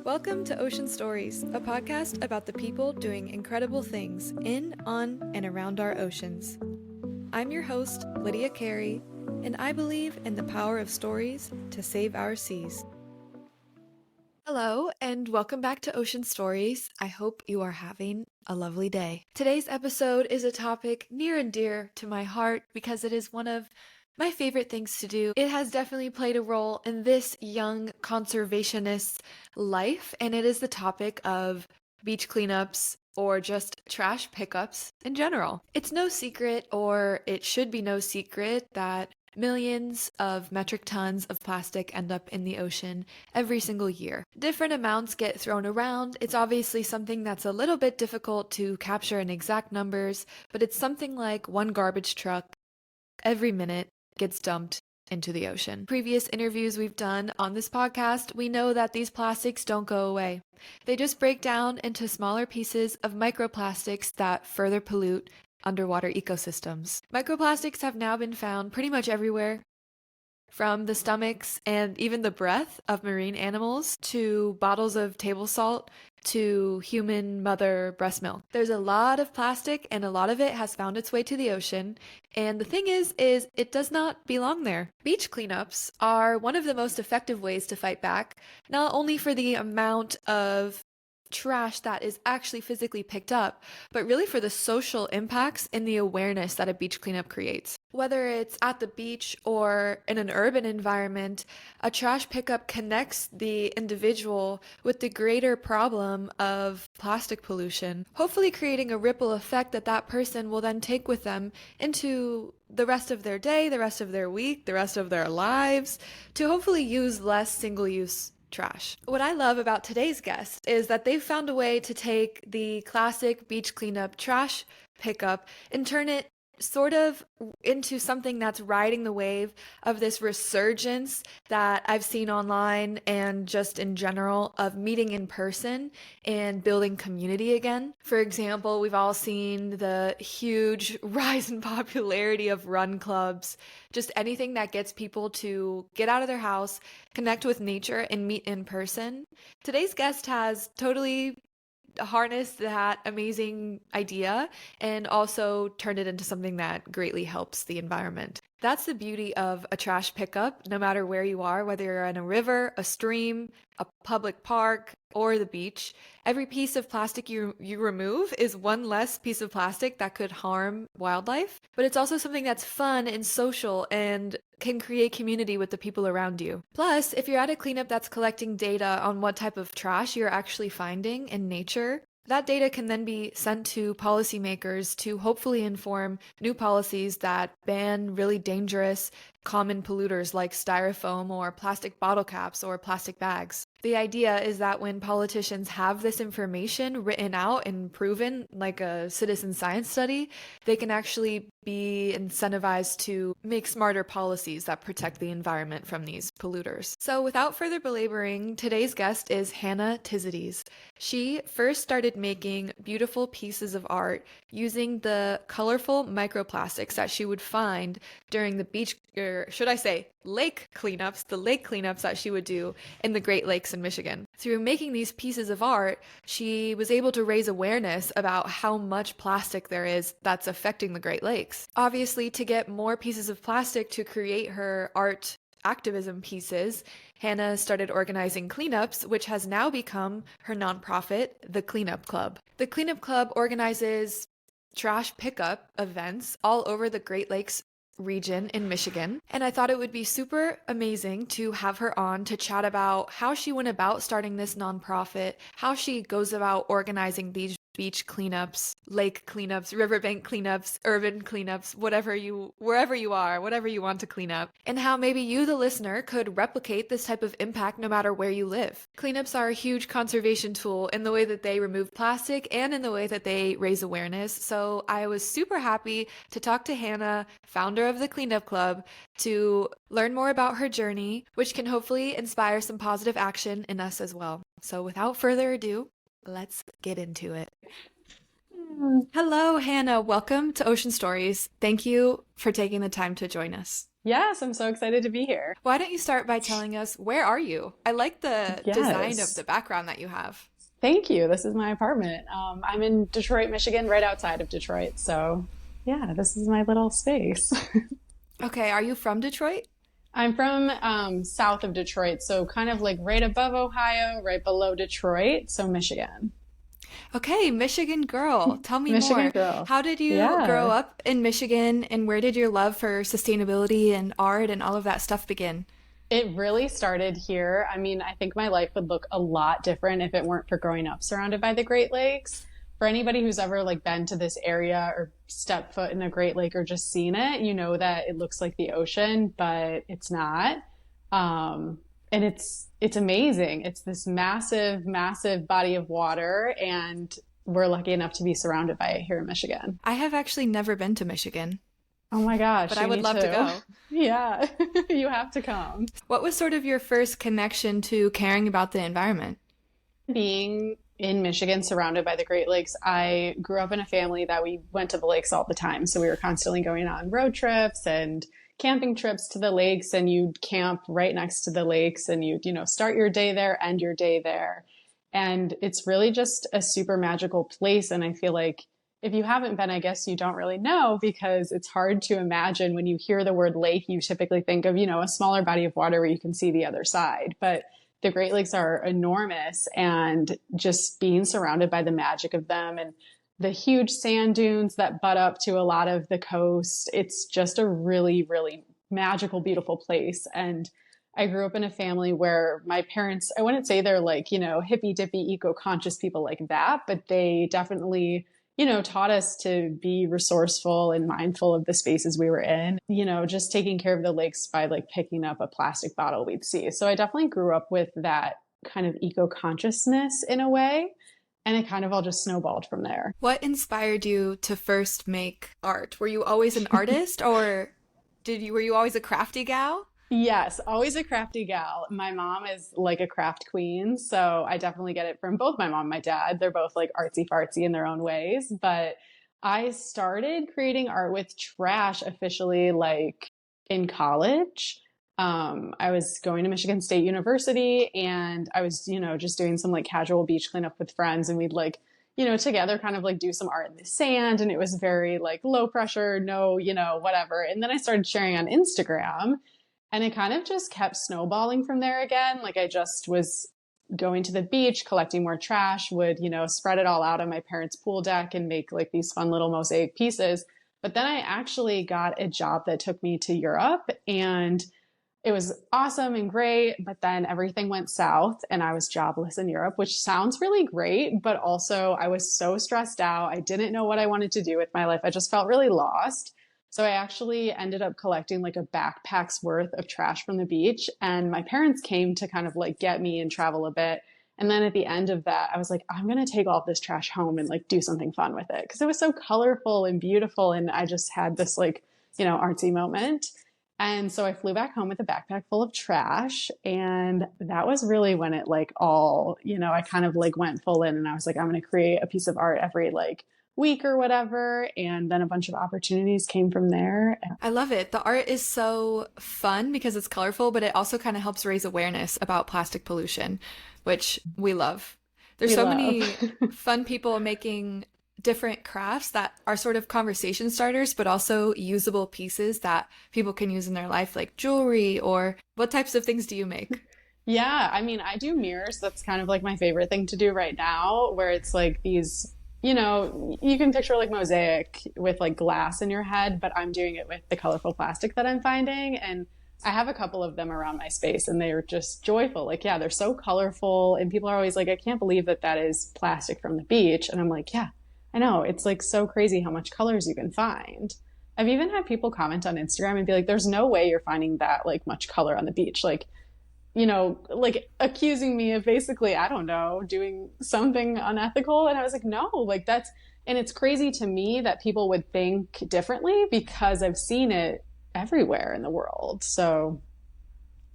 Welcome to Ocean Stories, a podcast about the people doing incredible things in, on, and around our oceans. I'm your host, Lydia Carey, and I believe in the power of stories to save our seas. Hello, and welcome back to Ocean Stories. I hope you are having a lovely day. Today's episode is a topic near and dear to my heart because it is one of my favorite things to do. It has definitely played a role in this young conservationist's life, and it is the topic of beach cleanups or just trash pickups in general. It's no secret, or it should be no secret, that millions of metric tons of plastic end up in the ocean every single year. Different amounts get thrown around. It's obviously something that's a little bit difficult to capture in exact numbers, but it's something like one garbage truck every minute gets dumped into the ocean. Previous interviews we've done on this podcast, we know that these plastics don't go away. They just break down into smaller pieces of microplastics that further pollute underwater ecosystems. Microplastics have now been found pretty much everywhere, from the stomachs and even the breath of marine animals to bottles of table salt to human mother breast milk. There's a lot of plastic, and a lot of it has found its way to the ocean, and the thing is it does not belong there. Beach cleanups are one of the most effective ways to fight back, not only for the amount of trash that is actually physically picked up, but really for the social impacts and the awareness that a beach cleanup creates. Whether it's at the beach or in an urban environment, a trash pickup connects the individual with the greater problem of plastic pollution, hopefully creating a ripple effect that person will then take with them into the rest of their day, the rest of their week, the rest of their lives, to hopefully use less single-use trash. What I love about today's guest is that they've found a way to take the classic beach cleanup trash pickup and turn it sort of into something that's riding the wave of this resurgence that I've seen online and just in general of meeting in person and building community again. For example, we've all seen the huge rise in popularity of run clubs, just anything that gets people to get out of their house, connect with nature, and meet in person. Today's guest has totally harness that amazing idea and also turn it into something that greatly helps the environment. That's the beauty of a trash pickup, no matter where you are, whether you're in a river, a stream, a public park, or the beach. Every piece of plastic you remove is one less piece of plastic that could harm wildlife, but it's also something that's fun and social and can create community with the people around you. Plus, if you're at a cleanup that's collecting data on what type of trash you're actually finding in nature, that data can then be sent to policymakers to hopefully inform new policies that ban really dangerous common polluters like styrofoam or plastic bottle caps or plastic bags. The idea is that when politicians have this information written out and proven, like a citizen science study, they can actually be incentivized to make smarter policies that protect the environment from these polluters. So without further belaboring, today's guest is Hannah Tizedes. She first started making beautiful pieces of art using the colorful microplastics that she would find during the beach, or should I say, lake cleanups, the lake cleanups that she would do in the Great Lakes in Michigan. Through making these pieces of art, she was able to raise awareness about how much plastic there is that's affecting the Great Lakes. Obviously, to get more pieces of plastic to create her art activism pieces, Hannah started organizing cleanups, which has now become her nonprofit, the Cleanup Club. The Cleanup Club organizes trash pickup events all over the Great Lakes region in Michigan, and I thought it would be super amazing to have her on to chat about how she went about starting this nonprofit, how she goes about organizing these beach cleanups, lake cleanups, riverbank cleanups, urban cleanups, wherever you are, whatever you want to clean up, and how maybe you, the listener, could replicate this type of impact no matter where you live. Cleanups are a huge conservation tool in the way that they remove plastic and in the way that they raise awareness. So I was super happy to talk to Hannah, founder of the Cleanup Club, to learn more about her journey, which can hopefully inspire some positive action in us as well. So without further ado, let's get into it. Hello, Hannah. Welcome to Ocean Stories. Thank you for taking the time to join us. Yes, I'm so excited to be here. Why don't you start by telling us, where are you? I like the design of the Yes. background that you have. Thank you. This is my apartment. I'm in Detroit, Michigan, right outside of Detroit. So, yeah, this is my little space. Okay, are you from Detroit? I'm from south of Detroit, so kind of like right above Ohio, right below Detroit, so Michigan. Okay, Michigan girl. Tell me Michigan more. girl. How did you grow Yeah. up in Michigan, and where did your love for sustainability and art and all of that stuff begin? It really started here. I mean, I think my life would look a lot different if it weren't for growing up surrounded by the Great Lakes. For anybody who's ever like been to this area or stepped foot in a Great Lake or just seen it, you know that it looks like the ocean, but it's not. And it's amazing. It's this massive, massive body of water, and we're lucky enough to be surrounded by it here in Michigan. I have actually never been to Michigan, Oh my but gosh, I you would need love to to. go. Yeah, you have to come. What was sort of your first connection to caring about the environment? Being in Michigan, surrounded by the Great Lakes, I grew up in a family that we went to the lakes all the time. So we were constantly going on road trips and camping trips to the lakes, and you'd camp right next to the lakes, and you'd, start your day there, end your day there. And it's really just a super magical place. And I feel like if you haven't been, I guess you don't really know, because it's hard to imagine when you hear the word lake, you typically think of, a smaller body of water where you can see the other side. But the Great Lakes are enormous, and just being surrounded by the magic of them and the huge sand dunes that butt up to a lot of the coast. It's just a really, really magical, beautiful place. And I grew up in a family where my parents, I wouldn't say they're like, hippy dippy, eco conscious people like that, but they definitely, taught us to be resourceful and mindful of the spaces we were in, just taking care of the lakes by like picking up a plastic bottle we'd see. So I definitely grew up with that kind of eco consciousness in a way. And it kind of all just snowballed from there. What inspired you to first make art? Were you always an artist, or were you always a crafty gal? Yes, always a crafty gal. My mom is like a craft queen, so I definitely get it from both my mom and my dad. They're both like artsy fartsy in their own ways, but I started creating art with trash officially like in college. I was going to Michigan State University, and I was, just doing some like casual beach cleanup with friends, and we'd like, together kind of like do some art in the sand, and it was very like low pressure, no, whatever. And then I started sharing on Instagram, and it kind of just kept snowballing from there again. Like I just was going to the beach, collecting more trash, would, spread it all out on my parents' pool deck and make like these fun little mosaic pieces. But then I actually got a job that took me to Europe, and it was awesome and great. But then everything went south and I was jobless in Europe, which sounds really great. But also I was so stressed out. I didn't know what I wanted to do with my life. I just felt really lost. So I actually ended up collecting like a backpack's worth of trash from the beach. And my parents came to kind of like get me and travel a bit. And then at the end of that, I was like, I'm going to take all of this trash home and like do something fun with it. Cause it was so colorful and beautiful. And I just had this like, artsy moment. And so I flew back home with a backpack full of trash. And that was really when it like all, I kind of like went full in, and I was like, I'm going to create a piece of art every like week or whatever. And then a bunch of opportunities came from there. I love it. The art is so fun because it's colorful, but it also kind of helps raise awareness about plastic pollution, which we love. There's We so love. many fun people making different crafts that are sort of conversation starters, but also usable pieces that people can use in their life, like jewelry. Or what types of things do you make? Yeah, I mean, I do mirrors. That's kind of like my favorite thing to do right now, where it's like these, you can picture like mosaic with like glass in your head, but I'm doing it with the colorful plastic that I'm finding. And I have a couple of them around my space, and they're just joyful. Like, yeah, they're so colorful. And people are always like, I can't believe that that is plastic from the beach. And I'm like, yeah, I know. It's like so crazy how much colors you can find. I've even had people comment on Instagram and be like, there's no way you're finding that like much color on the beach. Like, like accusing me of basically, I don't know, doing something unethical. And I was like, no, like that's, and it's crazy to me that people would think differently because I've seen it everywhere in the world. So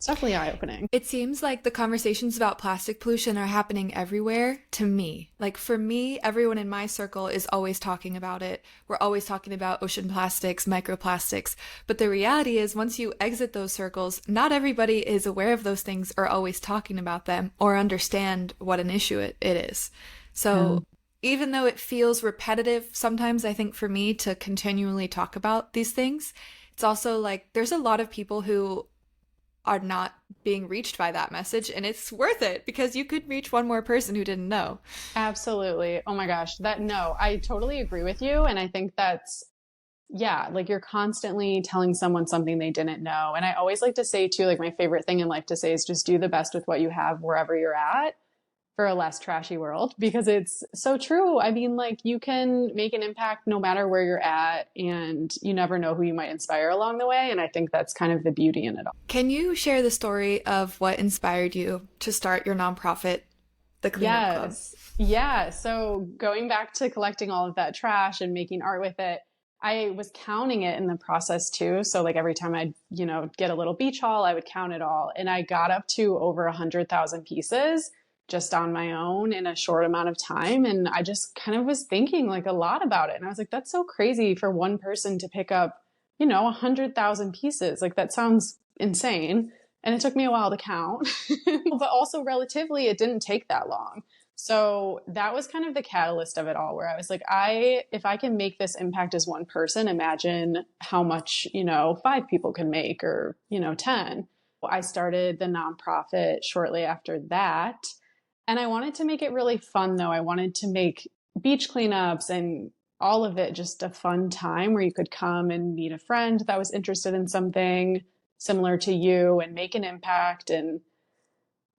It's definitely eye-opening. It seems like the conversations about plastic pollution are happening everywhere to me. Like for me, everyone in my circle is always talking about it. We're always talking about ocean plastics, microplastics. But the reality is, once you exit those circles, not everybody is aware of those things or always talking about them or understand what an issue it is. Yeah. So even though it feels repetitive sometimes, I think for me to continually talk about these things, it's also like there's a lot of people who are not being reached by that message, and it's worth it because you could reach one more person who didn't know. Absolutely. Oh my gosh, no, I totally agree with you. And I think that's, yeah, like you're constantly telling someone something they didn't know. And I always like to say too, like my favorite thing in life to say is just do the best with what you have wherever you're at for a less trashy world, because it's so true. I mean, like you can make an impact no matter where you're at, and you never know who you might inspire along the way. And I think that's kind of the beauty in it all. Can you share the story of what inspired you to start your nonprofit, the Cleanup Club? Yes. Yeah. So going back to collecting all of that trash and making art with it, I was counting it in the process too. So like every time I'd, get a little beach haul, I would count it all. And I got up to over 100,000 pieces just on my own in a short amount of time. And I just kind of was thinking like a lot about it. And I was like, that's so crazy for one person to pick up, 100,000 pieces. Like that sounds insane. And it took me a while to count, but also relatively, it didn't take that long. So that was kind of the catalyst of it all, where I was like, if I can make this impact as one person, imagine how much, 5 people can make, or, 10. I started the nonprofit shortly after that. And I wanted to make it really fun, though. I wanted to make beach cleanups and all of it just a fun time where you could come and meet a friend that was interested in something similar to you and make an impact, and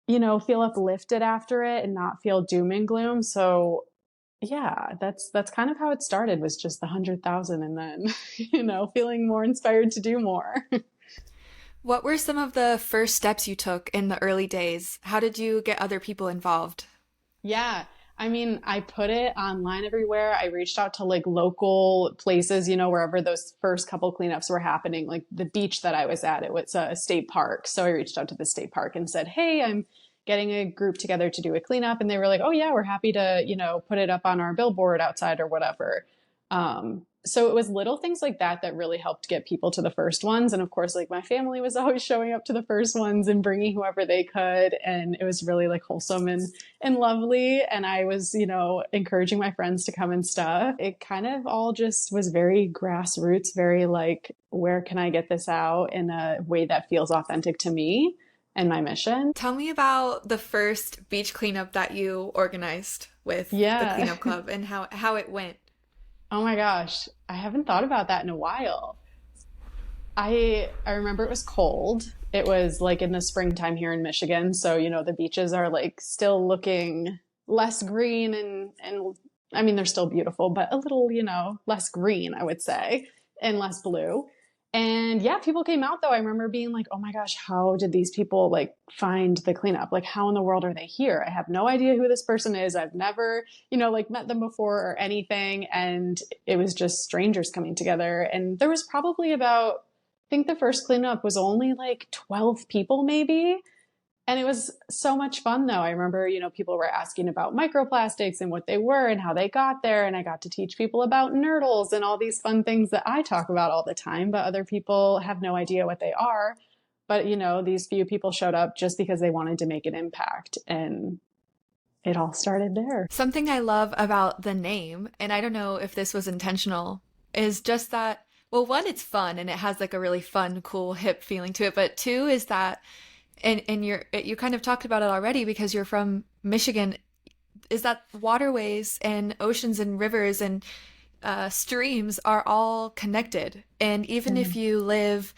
feel uplifted after it and not feel doom and gloom. So yeah, that's kind of how it started, was just the 100,000, and then feeling more inspired to do more. What were some of the first steps you took in the early days? How did you get other people involved? Yeah. I mean, I put it online everywhere. I reached out to like local places, wherever those first couple cleanups were happening, like the beach that I was at, it was a state park. So I reached out to the state park and said, hey, I'm getting a group together to do a cleanup. And they were like, oh yeah, we're happy to, put it up on our billboard outside or whatever. So it was little things like that that really helped get people to the first ones. And of course, like my family was always showing up to the first ones and bringing whoever they could. And it was really like wholesome and lovely. And I was, encouraging my friends to come and stuff. It kind of all just was very grassroots, very like, where can I get this out in a way that feels authentic to me and my mission? Tell me about the first beach cleanup that you organized with the Yeah. Cleanup Club and how it went. Oh my gosh, I haven't thought about that in a while. I remember it was cold. It was like in the springtime here in Michigan, so the beaches are like still looking less green, and I mean they're still beautiful, but a little, less green, I would say, and less blue. And yeah, people came out though. I remember being like, "Oh my gosh, how did these people like find the cleanup? Like how in the world are they here? I have no idea who this person is. I've never, like met them before or anything." And it was just strangers coming together. And there was probably about, I think the first cleanup was only like 12 people maybe. And it was so much fun though. I remember, people were asking about microplastics and what they were and how they got there. And I got to teach people about nurdles and all these fun things that I talk about all the time, but other people have no idea what they are. But, these few people showed up just because they wanted to make an impact. And it all started there. Something I love about the name, and I don't know if this was intentional, is just that, well, one, it's fun and it has like a really fun, cool, hip feeling to it. But two is that, and you kind of talked about it already because you're from Michigan, is that waterways and oceans and rivers and streams are all connected. And even if you live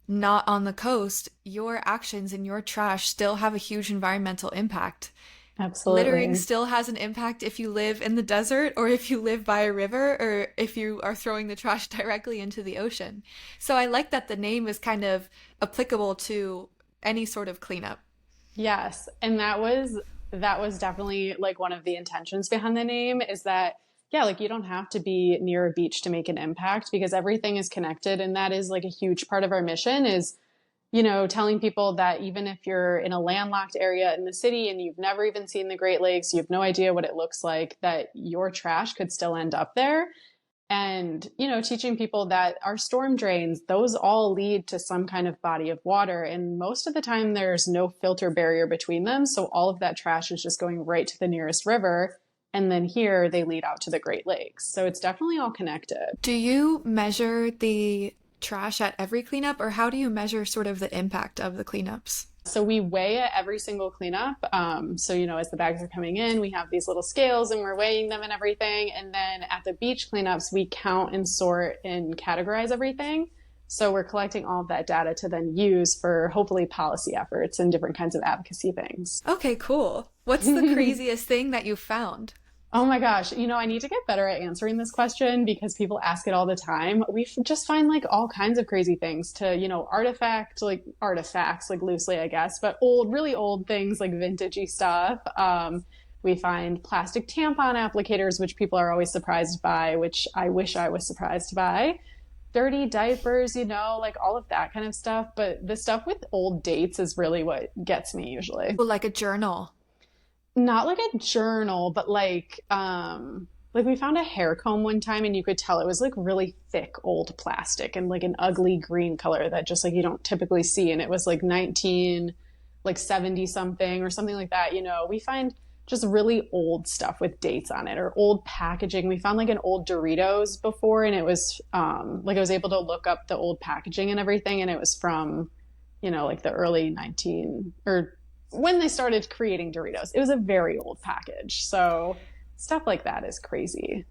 not on the coast, your actions and your trash still have a huge environmental impact. Littering Absolutely. still has an impact if you live in the desert or if you live by a river or if you are throwing the trash directly into the ocean. So I like that the name is kind of applicable to any sort of cleanup. Yes. And that was definitely like one of the intentions behind the name, is that yeah, like you don't have to be near a beach to make an impact, because everything is connected. And that is like a huge part of our mission, is telling people that even if you're in a landlocked area in the city and you've never even seen the Great Lakes, you have no idea what it looks like, that your trash could still end up there. And, teaching people that our storm drains, those all lead to some kind of body of water. And most of the time, there's no filter barrier between them. So all of that trash is just going right to the nearest river. And then here they lead out to the Great Lakes. So it's definitely all connected. Do you measure the trash at every cleanup, or how do you measure sort of the impact of the cleanups? So we weigh at every single cleanup. So, as the bags are coming in, we have these little scales and we're weighing them and everything. And then at the beach cleanups, we count and sort and categorize everything. So we're collecting all of that data to then use for hopefully policy efforts and different kinds of advocacy things. Okay, cool. What's the craziest thing that you found? Oh my gosh. I need to get better at answering this question because people ask it all the time. We just find like all kinds of crazy things to, artifacts, like loosely, I guess, but really old things like vintagey stuff. We find plastic tampon applicators, which people are always surprised by, which I wish I was surprised by. Dirty diapers, like all of that kind of stuff. But the stuff with old dates is really what gets me usually. Well, like a journal. Not like a journal, but like we found a hair comb one time and you could tell it was like really thick old plastic and like an ugly green color that just like you don't typically see. And it was like 70 something or something like that. We find just really old stuff with dates on it or old packaging. We found like an old Doritos before, and it was I was able to look up the old packaging and everything, and it was from like the early 19 or when they started creating Doritos. It was a very old package. So stuff like that is crazy.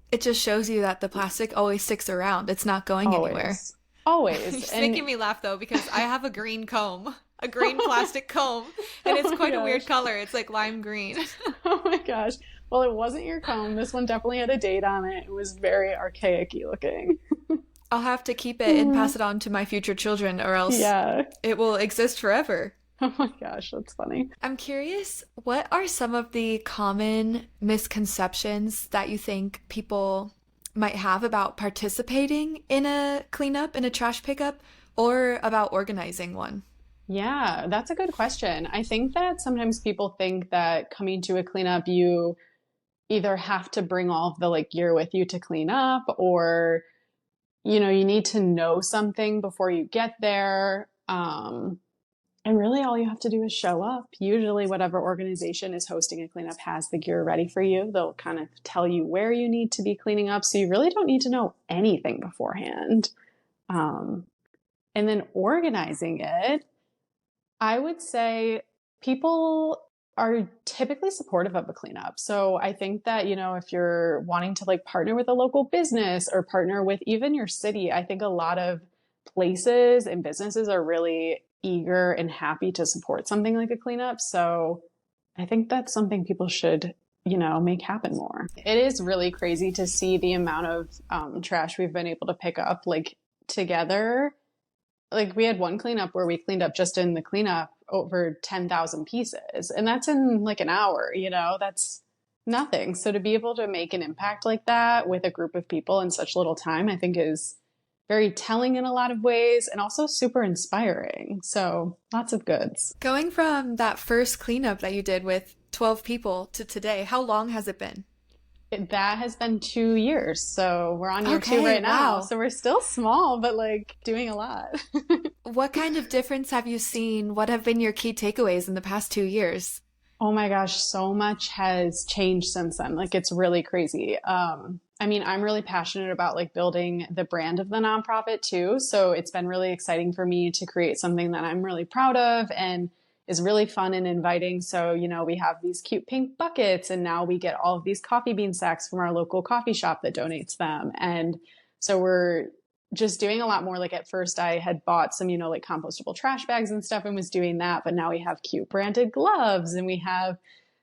It just shows you that the plastic always sticks around. It's not going anywhere. Always. It's making me laugh though, because I have a green comb, a green plastic comb, and it's quite a weird color. It's like lime green. Oh my gosh. Well, it wasn't your comb. This one definitely had a date on it. It was very archaic-y looking. I'll have to keep it and pass it on to my future children, or else it will exist forever. Oh my gosh, that's funny. I'm curious, what are some of the common misconceptions that you think people might have about participating in a cleanup, in a trash pickup, or about organizing one? Yeah, that's a good question. I think that sometimes people think that coming to a cleanup, you either have to bring all of the like gear with you to clean up, or, you need to know something before you get there. And really all you have to do is show up. Usually whatever organization is hosting a cleanup has the gear ready for you. They'll kind of tell you where you need to be cleaning up. So you really don't need to know anything beforehand. And then organizing it, I would say people are typically supportive of a cleanup. So I think that, if you're wanting to like partner with a local business or partner with even your city, I think a lot of places and businesses are really eager and happy to support something like a cleanup. So I think that's something people should, make happen more. It is really crazy to see the amount of trash we've been able to pick up like together. Like we had one cleanup where we cleaned up just in the cleanup over 10,000 pieces. And that's in like an hour, that's nothing. So to be able to make an impact like that with a group of people in such little time, I think is very telling in a lot of ways and also super inspiring. So lots of goods. Going from that first cleanup that you did with 12 people to today, how long has it been? That has been 2 years. So we're on year 2 right now. Wow. So we're still small, but like doing a lot. What kind of difference have you seen? What have been your key takeaways in the past 2 years? Oh my gosh, so much has changed since then. Like it's really crazy. I'm really passionate about like building the brand of the nonprofit too. So it's been really exciting for me to create something that I'm really proud of and is really fun and inviting. So, we have these cute pink buckets, and now we get all of these coffee bean sacks from our local coffee shop that donates them. And so we're just doing a lot more. Like at first I had bought some, like compostable trash bags and stuff and was doing that. But now we have cute branded gloves, and we have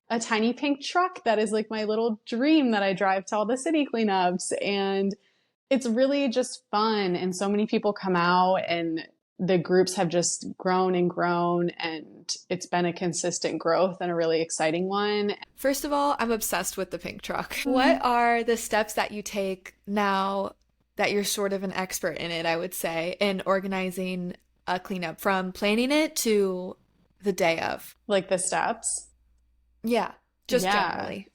a tiny pink truck that is like my little dream that I drive to all the city cleanups. And it's really just fun. And so many people come out, and the groups have just grown and grown, and it's been a consistent growth and a really exciting one. First of all, I'm obsessed with the pink truck. What are the steps that you take now that you're sort of an expert in it, I would say, in organizing a cleanup from planning it to the day of? Like the steps. Yeah, just Yeah. generally.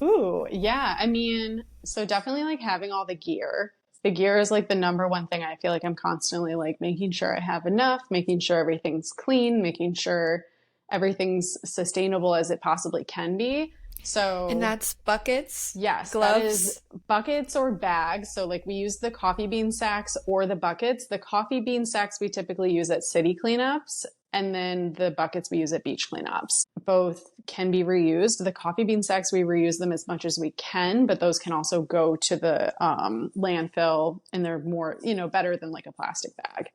Ooh, yeah. I mean, so definitely like having all the gear. The gear is like the number one thing I feel like I'm constantly like making sure I have enough, making sure everything's clean, making sure everything's sustainable as it possibly can be. And So, that's buckets, yes, that is gloves. buckets or bags. So, like, we use the coffee bean sacks or the buckets. The coffee bean sacks we typically use at city cleanups, and then the buckets we use at beach cleanups. Both can be reused. The coffee bean sacks, we reuse them as much as we can, but those can also go to the landfill, and they're more, better than like a plastic bag.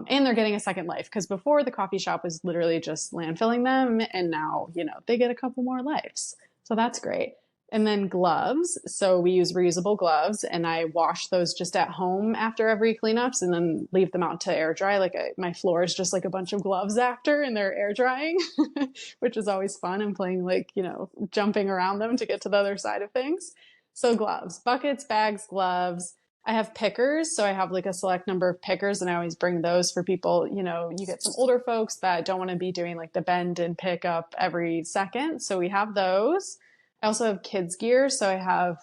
And they're getting a second life because before the coffee shop was literally just landfilling them, and now, they get a couple more lives. So that's great. And then gloves. So we use reusable gloves, and I wash those just at home after every cleanups and then leave them out to air dry. My floor is just like a bunch of gloves after, and they're air drying, which is always fun. I'm playing jumping around them to get to the other side of things. So gloves, buckets, bags, gloves. I have pickers, so I have like a select number of pickers, and I always bring those for people. You get some older folks that don't want to be doing like the bend and pick up every second. So we have those. I also have kids gear, so I have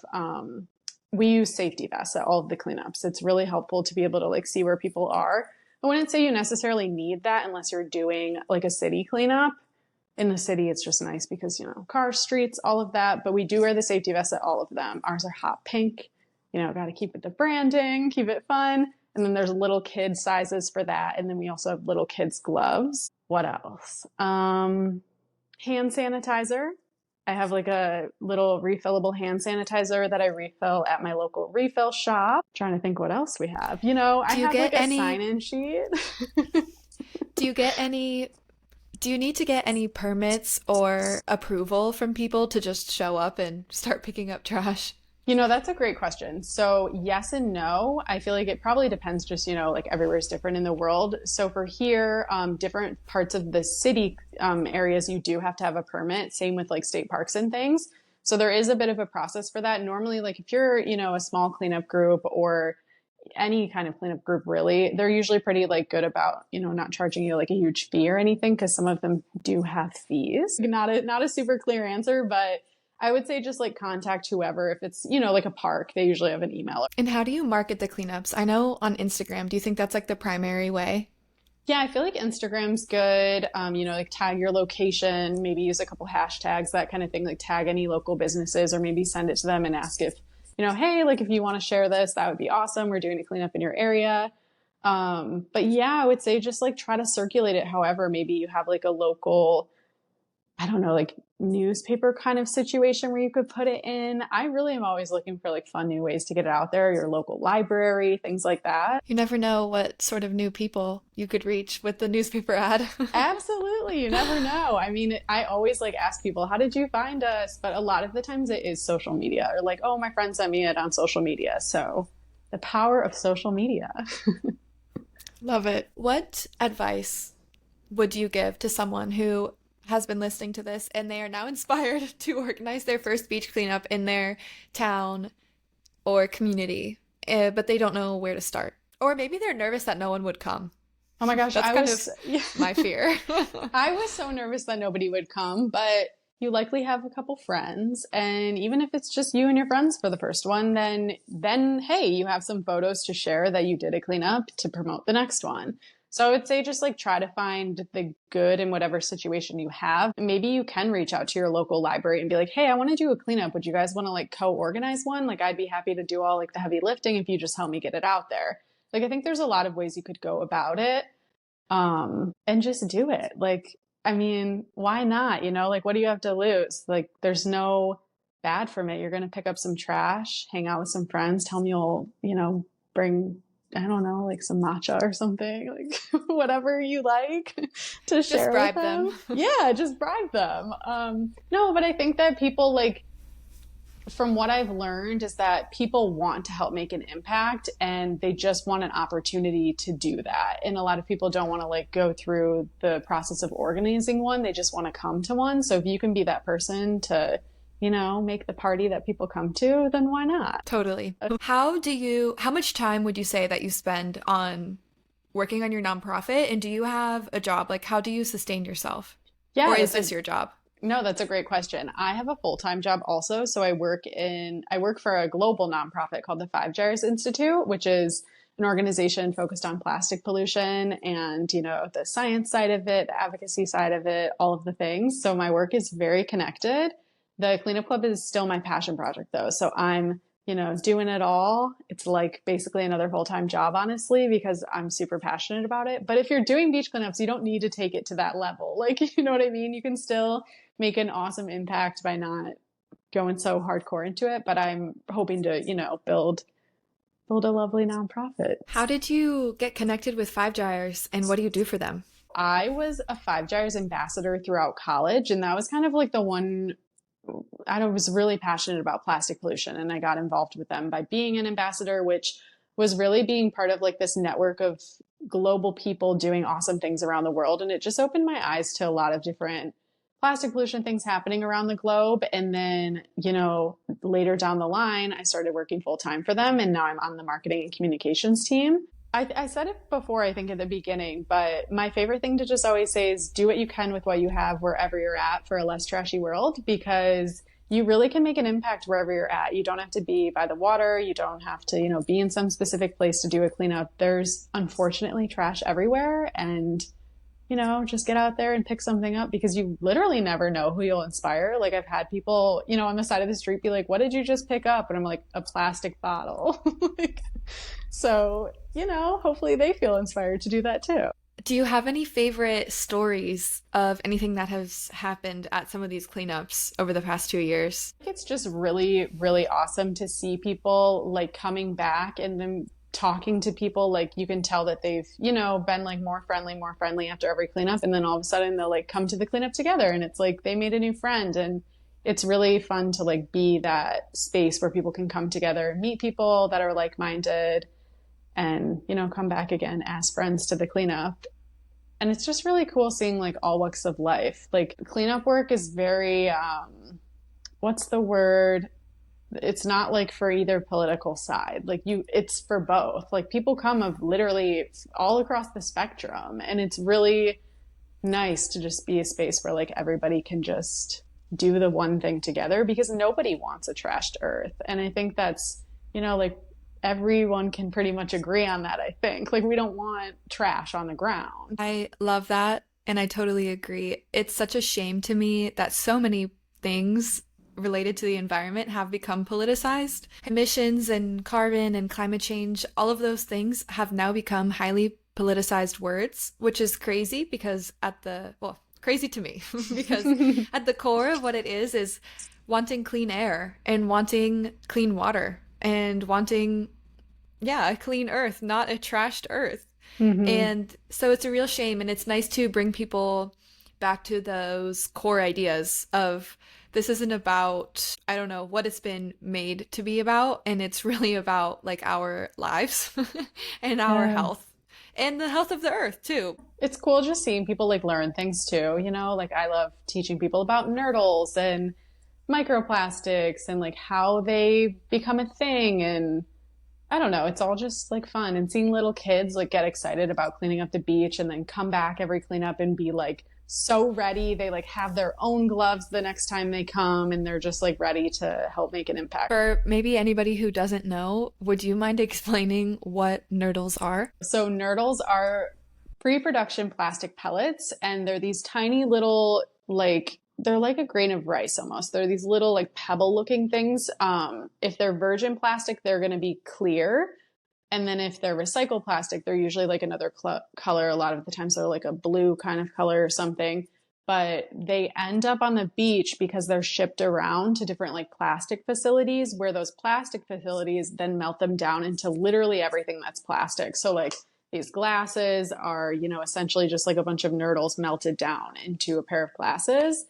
we use safety vests at all of the cleanups. It's really helpful to be able to like see where people are. I wouldn't say you necessarily need that unless you're doing like a city cleanup. In the city, it's just nice because, cars, streets, all of that. But we do wear the safety vests at all of them. Ours are hot pink. Got to keep it the branding, keep it fun. And then there's little kid sizes for that. And then we also have little kids gloves. What else? Hand sanitizer. I have like a little refillable hand sanitizer that I refill at my local refill shop. Trying to think what else we have. I Do you have get like a any, sign-in sheet. do you get any, do you need to get any permits or approval from people to just show up and start picking up trash? That's a great question. So yes and no. I feel like it probably depends just, like everywhere is different in the world. So for here, different parts of the city areas, you do have to have a permit. Same with like state parks and things. So there is a bit of a process for that. Normally, like if you're, a small cleanup group or any kind of cleanup group, really, they're usually pretty like good about, not charging you like a huge fee or anything, because some of them do have fees. Not a super clear answer, but I would say just like contact whoever. If it's, like a park, they usually have an email. And how do you market the cleanups? I know on Instagram, do you think that's like the primary way? Yeah, I feel like Instagram's good. Like tag your location, maybe use a couple hashtags, that kind of thing, like tag any local businesses or maybe send it to them and ask if, hey, like if you want to share this, that would be awesome. We're doing a cleanup in your area. But yeah, I would say just like try to circulate it. However, maybe you have like a local, I don't know, like newspaper kind of situation where you could put it in. I really am always looking for like fun new ways to get it out there, your local library, things like that. You never know what sort of new people you could reach with the newspaper ad. Absolutely. You never know. I mean, I always like ask people, how did you find us? But a lot of the times it is social media, or like, oh, my friend sent me it on social media. So the power of social media. Love it. What advice would you give to someone who has been listening to this and they are now inspired to organize their first beach cleanup in their town or community, but they don't know where to start? Or maybe they're nervous that no one would come. Oh my gosh, That's I kind was of my fear. I was so nervous that nobody would come, but you likely have a couple friends, and even if it's just you and your friends for the first one, then hey, you have some photos to share that you did a cleanup to promote the next one. So I would say just like try to find the good in whatever situation you have. Maybe you can reach out to your local library and be like, hey, I want to do a cleanup. Would you guys want to like co-organize one? Like I'd be happy to do all like the heavy lifting if you just help me get it out there. Like I think there's a lot of ways you could go about it. And just do it. Like, I mean, why not? Like what do you have to lose? Like there's no bad from it. You're going to pick up some trash, hang out with some friends, tell them you'll, bring, I don't know, like some matcha or something, like whatever you like to share Just bribe with them. them. Yeah, just bribe them. No, but I think that people like, from what I've learned is that people want to help make an impact and they just want an opportunity to do that. And a lot of people don't want to like go through the process of organizing one. They just want to come to one. So if you can be that person to, make the party that people come to, then why not? Totally. How much time would you say that you spend on working on your nonprofit? And do you have a job? Like, how do you sustain yourself? Yeah, Or is this your job? no, that's a great question. I have a full-time job also, so I work for a global nonprofit called the Five Gyres Institute, which is an organization focused on plastic pollution and, the science side of it, the advocacy side of it, all of the things. So my work is very connected. The cleanup club is still my passion project though. So I'm, doing it all. It's like basically another full-time job, honestly, because I'm super passionate about it. But if you're doing beach cleanups, you don't need to take it to that level. Like, you know what I mean? You can still make an awesome impact by not going so hardcore into it. But I'm hoping to, build a lovely nonprofit. How did you get connected with Five Gyres and what do you do for them? I was a Five Gyres ambassador throughout college, and that was kind of like the one I was really passionate about plastic pollution, and I got involved with them by being an ambassador, which was really being part of like this network of global people doing awesome things around the world. And it just opened my eyes to a lot of different plastic pollution things happening around the globe. And then, later down the line, I started working full time for them. And now I'm on the marketing and communications team. I said it before, I think at the beginning, but my favorite thing to just always say is do what you can with what you have wherever you're at for a less trashy world, because you really can make an impact wherever you're at. You don't have to be by the water. You don't have to, be in some specific place to do a cleanup. There's unfortunately trash everywhere, and just get out there and pick something up, because you literally never know who you'll inspire. Like I've had people, on the side of the street be like, what did you just pick up? And I'm like, a plastic bottle. So, hopefully they feel inspired to do that too. Do you have any favorite stories of anything that has happened at some of these cleanups over the past 2 years? It's just really, really awesome to see people like coming back and then talking to people. Like you can tell that they've, been like more friendly after every cleanup. And then all of a sudden they'll like come to the cleanup together, and it's like they made a new friend. And it's really fun to like be that space where people can come together and meet people that are like-minded and, come back again as friends to the cleanup. And it's just really cool seeing like all walks of life. Like cleanup work is very, what's the word? It's not like for either political side. Like it's for both. Like people come of literally all across the spectrum. And it's really nice to just be a space where like everybody can just do the one thing together, because nobody wants a trashed earth. And I think that's, like everyone can pretty much agree on that, I think. Like we don't want trash on the ground. I love that, and I totally agree. It's such a shame to me that so many things related to the environment have become politicized. Emissions and carbon and climate change, all of those things have now become highly politicized words, which is crazy because crazy to me because at the core of what it is wanting clean air and wanting clean water and wanting, a clean earth, not a trashed earth. Mm-hmm. And so it's a real shame. And it's nice to bring people back to those core ideas of this isn't about, I don't know, what it's been made to be about. And it's really about like our lives and our health and the health of the earth too. It's cool just seeing people like learn things too. Like I love teaching people about nurdles and microplastics and like how they become a thing. And I don't know, it's all just like fun. And seeing little kids like get excited about cleaning up the beach and then come back every cleanup and be like so ready. They like have their own gloves the next time they come, and they're just like ready to help make an impact. For maybe anybody who doesn't know, would you mind explaining what nurdles are? So nurdles are pre-production plastic pellets, and they're these tiny little they're like a grain of rice almost. They're these little like pebble looking things. If they're virgin plastic, they're going to be clear. And then if they're recycled plastic, they're usually like another color. A lot of the times they're like a blue kind of color or something. But they end up on the beach because they're shipped around to different like plastic facilities, where those plastic facilities then melt them down into literally everything that's plastic. So like these glasses are, essentially just like a bunch of nurdles melted down into a pair of glasses.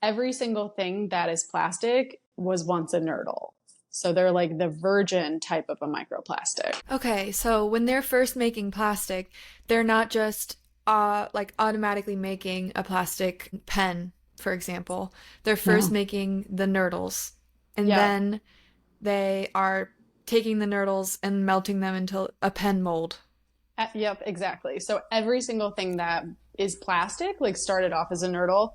Every single thing that is plastic was once a nurdle. So they're like the virgin type of a microplastic. Okay, so when they're first making plastic, they're not just like automatically making a plastic pen, for example. They're first making the nurdles, and then they are taking the nurdles and melting them into a pen mold. Yep, exactly. So every single thing that is plastic, like started off as a nurdle.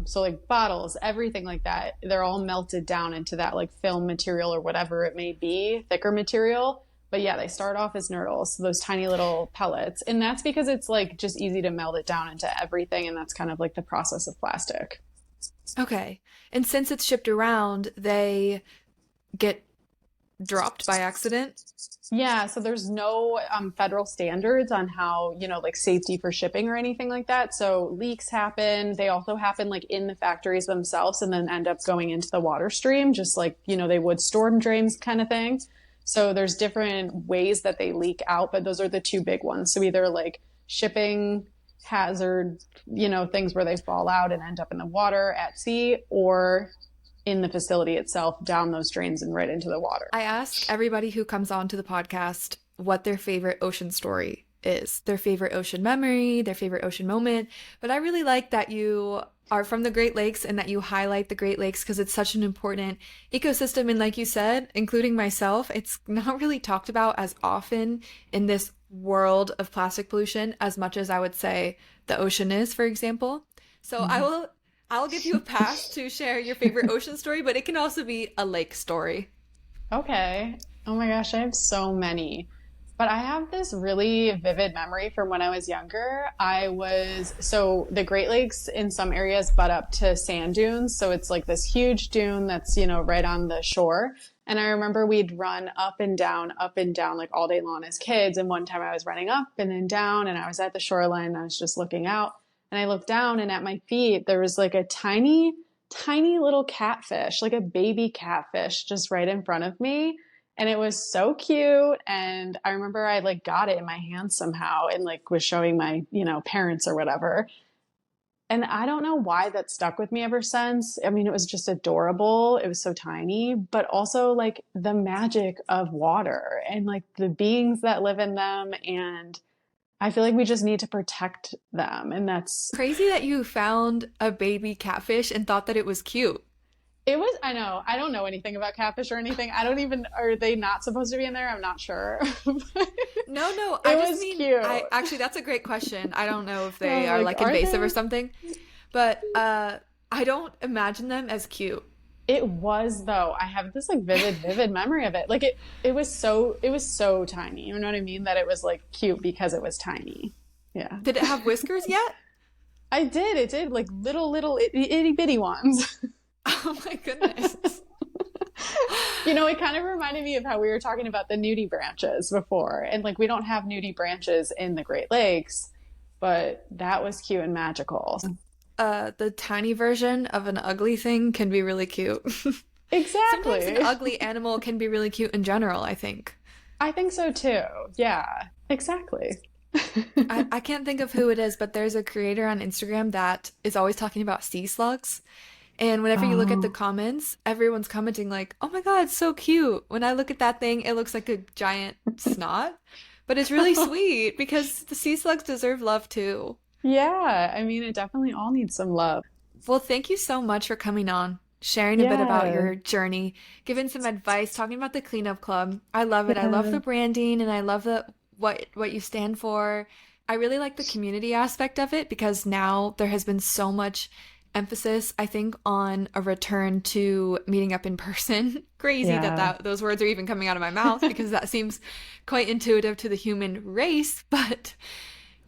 So like bottles, everything like that, they're all melted down into that like film material or whatever it may be, thicker material. But yeah, they start off as nurdles, so those tiny little pellets. And that's because it's like just easy to melt it down into everything. And that's kind of like the process of plastic. Okay. And since it's shipped around, they get dropped by accident? Yeah, so there's no federal standards on how, like safety for shipping or anything like that. So leaks happen. They also happen like in the factories themselves and then end up going into the water stream, just like, they would storm drains kind of thing. So there's different ways that they leak out, but those are the two big ones. So either like shipping hazard, things where they fall out and end up in the water at sea, or in the facility itself, down those drains and right into the water. I ask everybody who comes on to the podcast what their favorite ocean story is, their favorite ocean memory, their favorite ocean moment. But I really like that you are from the Great Lakes and that you highlight the Great Lakes because it's such an important ecosystem. And like you said, including myself, it's not really talked about as often in this world of plastic pollution as much as I would say the ocean is, for example. So I'll give you a pass to share your favorite ocean story, but it can also be a lake story. Okay. Oh my gosh, I have so many. But I have this really vivid memory from when I was younger. So the Great Lakes in some areas butt up to sand dunes. So it's like this huge dune that's, right on the shore. And I remember we'd run up and down, like all day long as kids. And one time I was running up and then down and I was at the shoreline and I was just looking out. And I looked down and at my feet, there was like a tiny, tiny little catfish, like a baby catfish just right in front of me. And it was so cute. And I remember I like got it in my hand somehow and like was showing my, parents or whatever. And I don't know why that stuck with me ever since. I mean, it was just adorable. It was so tiny, but also like the magic of water and like the beings that live in them. And I feel like we just need to protect them. And that's crazy that you found a baby catfish and thought that it was cute. I know, I don't know anything about catfish or anything. Are they not supposed to be in there? I'm not sure. No, I just mean, cute. Actually, that's a great question. I don't know if they are like invasive or something, but I don't imagine them as cute. It was though. I have this like vivid memory of it. Like it was so tiny. You know what I mean? That it was like cute because it was tiny. Yeah. Did it have whiskers yet? It did like little itty bitty ones. Oh my goodness. It kind of reminded me of how we were talking about the nudibranches before. And like we don't have nudibranches in the Great Lakes, but that was cute and magical. The tiny version of an ugly thing can be really cute. Exactly. Sometimes an ugly animal can be really cute in general, I think. I think so too. Yeah, exactly. I can't think of who it is, but there's a creator on Instagram that is always talking about sea slugs. And whenever you look at the comments, everyone's commenting like, oh my God, it's so cute. When I look at that thing, it looks like a giant snot. But it's really sweet because the sea slugs deserve love too. Yeah, I mean, it definitely all needs some love. Well, thank you so much for coming on, sharing a bit about your journey, giving some advice, talking about the cleanup club. I love it. I love the branding and I love what you stand for. I really like the community aspect of it because now there has been so much emphasis, I think, on a return to meeting up in person. Crazy that those words are even coming out of my mouth because that seems quite intuitive to the human race, but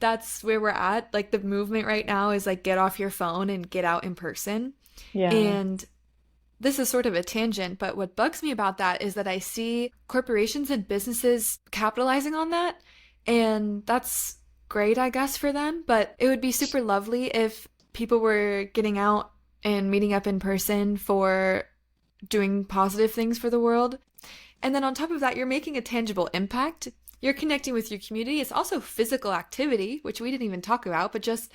that's where we're at. Like the movement right now is like get off your phone and get out in person. Yeah. And this is sort of a tangent, but what bugs me about that is that I see corporations and businesses capitalizing on that, and that's great, I guess, for them, but it would be super lovely if people were getting out and meeting up in person for doing positive things for the world. And then on top of that, you're making a tangible impact. You're connecting with your community. It's also physical activity, which we didn't even talk about, but just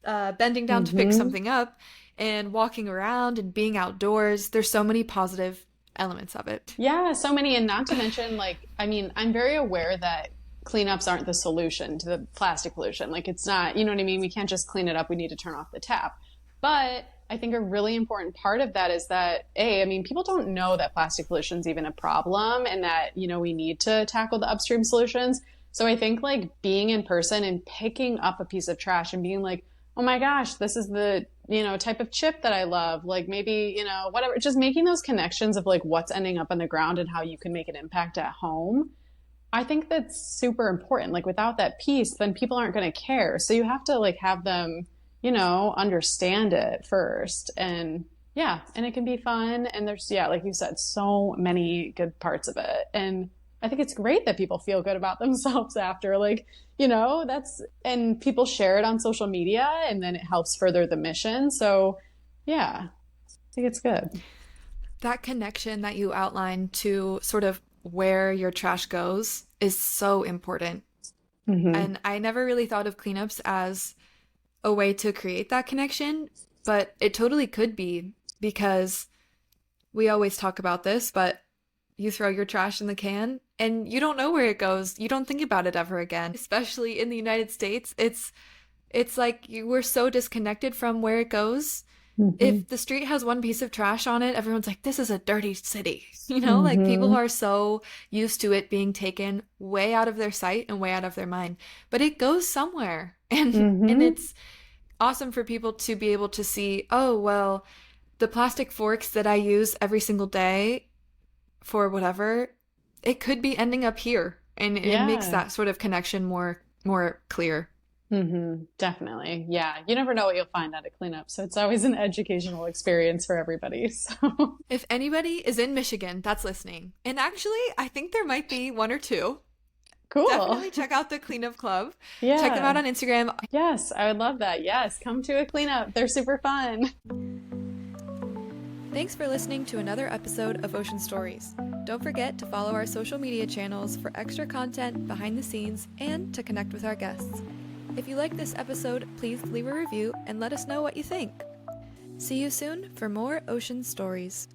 bending down to pick something up and walking around and being outdoors. There's so many positive elements of it. Yeah, so many. And not to mention, like, I mean, I'm very aware that cleanups aren't the solution to the plastic pollution. Like it's not, you know what I mean? We can't just clean it up. We need to turn off the tap. But I think a really important part of that is that, I mean, people don't know that plastic pollution is even a problem and that, we need to tackle the upstream solutions. So I think like being in person and picking up a piece of trash and being like, oh my gosh, this is the, type of chip that I love. Like maybe, whatever, just making those connections of like what's ending up on the ground and how you can make an impact at home. I think that's super important. Like without that piece, then people aren't going to care. So you have to like have them, understand it first. And yeah, and it can be fun. And there's, yeah, like you said, so many good parts of it. And I think it's great that people feel good about themselves after, like, and people share it on social media and then it helps further the mission. So yeah, I think it's good. That connection that you outlined to sort of where your trash goes is so important. Hmm. And I never really thought of cleanups as a way to create that connection, but it totally could be because we always talk about this, but you throw your trash in the can and you don't know where it goes. You don't think about it ever again. Especially in the United States, it's like we're so disconnected from where it goes. Hmm. If the street has one piece of trash on it, everyone's like, this is a dirty city. Like people Hmm. are so used to it being taken way out of their sight and way out of their mind. But it goes somewhere. And Hmm. it's awesome for people to be able to see, oh, well, the plastic forks that I use every single day for whatever, it could be ending up here. And it makes Yeah. that sort of connection more clear. Definitely. Yeah. You never know what you'll find at a cleanup. So it's always an educational experience for everybody. So If anybody is in Michigan that's listening, and actually, I think there might be one or two, cool. definitely check out the Cleanup Club. Check them out Yeah. on Instagram. Yes. I would love that. Yes. Come to a cleanup. They're super fun. Thanks for listening to another episode of Ocean Stories. Don't forget to follow our social media channels for extra content behind the scenes and to connect with our guests. If you like this episode, please leave a review and let us know what you think. See you soon for more Ocean Stories.